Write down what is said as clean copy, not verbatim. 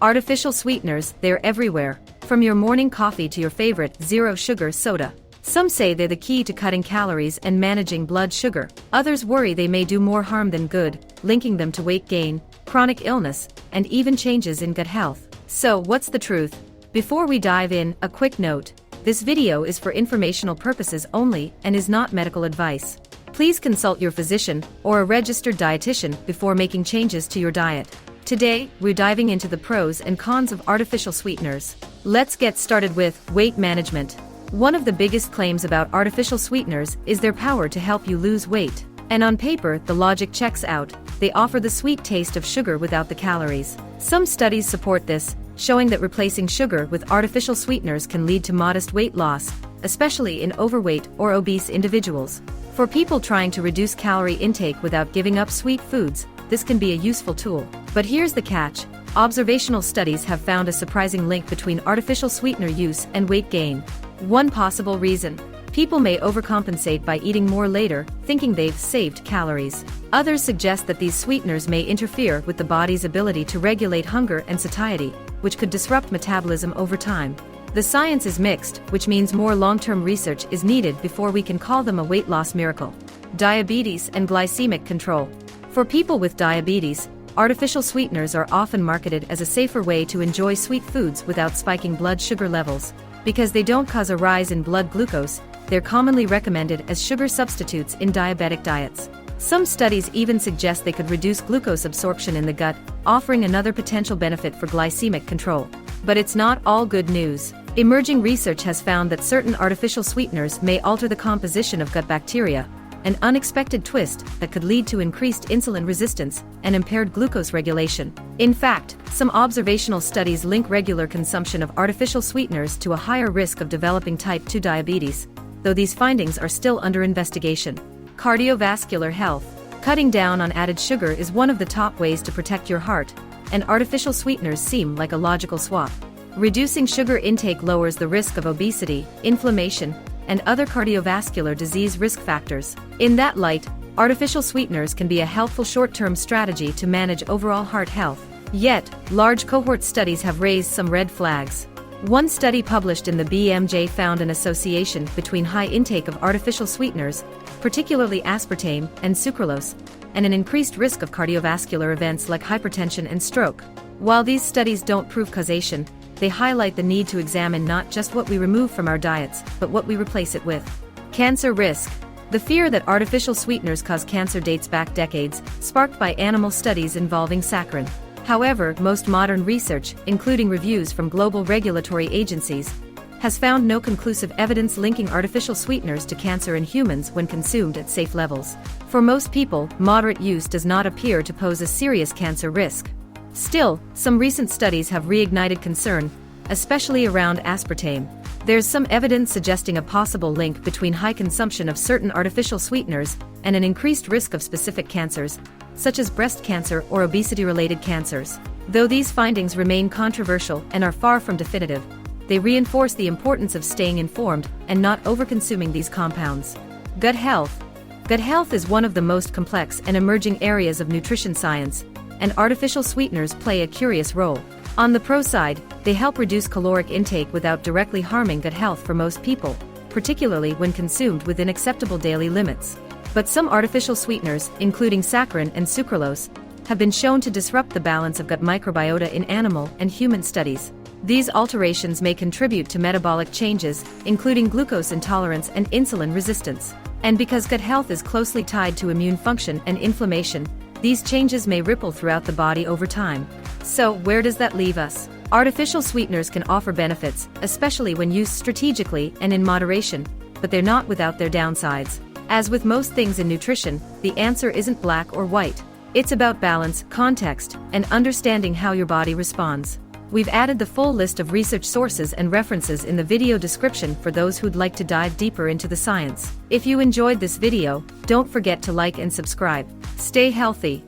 Artificial sweeteners, they're everywhere, from your morning coffee to your favorite zero-sugar soda. Some say they're the key to cutting calories and managing blood sugar. Others worry they may do more harm than good, linking them to weight gain, chronic illness, and even changes in gut health. So, what's the truth? Before we dive in, a quick note. This video is for informational purposes only and is not medical advice. Please consult your physician or a registered dietitian before making changes to your diet. Today, we're diving into the pros and cons of artificial sweeteners. Let's get started with weight management. One of the biggest claims about artificial sweeteners is their power to help you lose weight. And on paper, the logic checks out. They offer the sweet taste of sugar without the calories. Some studies support this, showing that replacing sugar with artificial sweeteners can lead to modest weight loss, especially in overweight or obese individuals. For people trying to reduce calorie intake without giving up sweet foods, this can be a useful tool. But here's the catch. Observational studies have found a surprising link between artificial sweetener use and weight gain. One possible reason: people may overcompensate by eating more later, thinking they've saved calories. Others suggest that these sweeteners may interfere with the body's ability to regulate hunger and satiety, which could disrupt metabolism over time. The science is mixed, which means more long-term research is needed before we can call them a weight loss miracle. Diabetes and glycemic control. For people with diabetes, artificial sweeteners are often marketed as a safer way to enjoy sweet foods without spiking blood sugar levels. Because they don't cause a rise in blood glucose, they're commonly recommended as sugar substitutes in diabetic diets. Some studies even suggest they could reduce glucose absorption in the gut, offering another potential benefit for glycemic control. But it's not all good news. Emerging research has found that certain artificial sweeteners may alter the composition of gut bacteria, an unexpected twist that could lead to increased insulin resistance and impaired glucose regulation. In fact, some observational studies link regular consumption of artificial sweeteners to a higher risk of developing type 2 diabetes, though these findings are still under investigation. Cardiovascular health. Cutting down on added sugar is one of the top ways to protect your heart, and artificial sweeteners seem like a logical swap. Reducing sugar intake lowers the risk of obesity, inflammation, and other cardiovascular disease risk factors. In that light, artificial sweeteners can be a helpful short-term strategy to manage overall heart health. Yet, large cohort studies have raised some red flags. One study published in the BMJ found an association between high intake of artificial sweeteners, particularly aspartame and sucralose, and an increased risk of cardiovascular events like hypertension and stroke. While these studies don't prove causation, they highlight the need to examine not just what we remove from our diets, but what we replace it with. Cancer risk. The fear that artificial sweeteners cause cancer dates back decades, sparked by animal studies involving saccharin. However, most modern research, including reviews from global regulatory agencies, has found no conclusive evidence linking artificial sweeteners to cancer in humans when consumed at safe levels. For most people, moderate use does not appear to pose a serious cancer risk. Still, some recent studies have reignited concern, especially around aspartame. There's some evidence suggesting a possible link between high consumption of certain artificial sweeteners and an increased risk of specific cancers, such as breast cancer or obesity-related cancers. Though these findings remain controversial and are far from definitive, they reinforce the importance of staying informed and not overconsuming these compounds. Gut health. Gut health is one of the most complex and emerging areas of nutrition science, and artificial sweeteners play a curious role. On the pro side, they help reduce caloric intake without directly harming gut health for most people, particularly when consumed within acceptable daily limits. But some artificial sweeteners, including saccharin and sucralose, have been shown to disrupt the balance of gut microbiota in animal and human studies. These alterations may contribute to metabolic changes, including glucose intolerance and insulin resistance. And because gut health is closely tied to immune function and inflammation, these changes may ripple throughout the body over time. So, where does that leave us? Artificial sweeteners can offer benefits, especially when used strategically and in moderation, but they're not without their downsides. As with most things in nutrition, the answer isn't black or white. It's about balance, context, and understanding how your body responds. We've added the full list of research sources and references in the video description for those who'd like to dive deeper into the science. If you enjoyed this video, don't forget to like and subscribe. Stay healthy.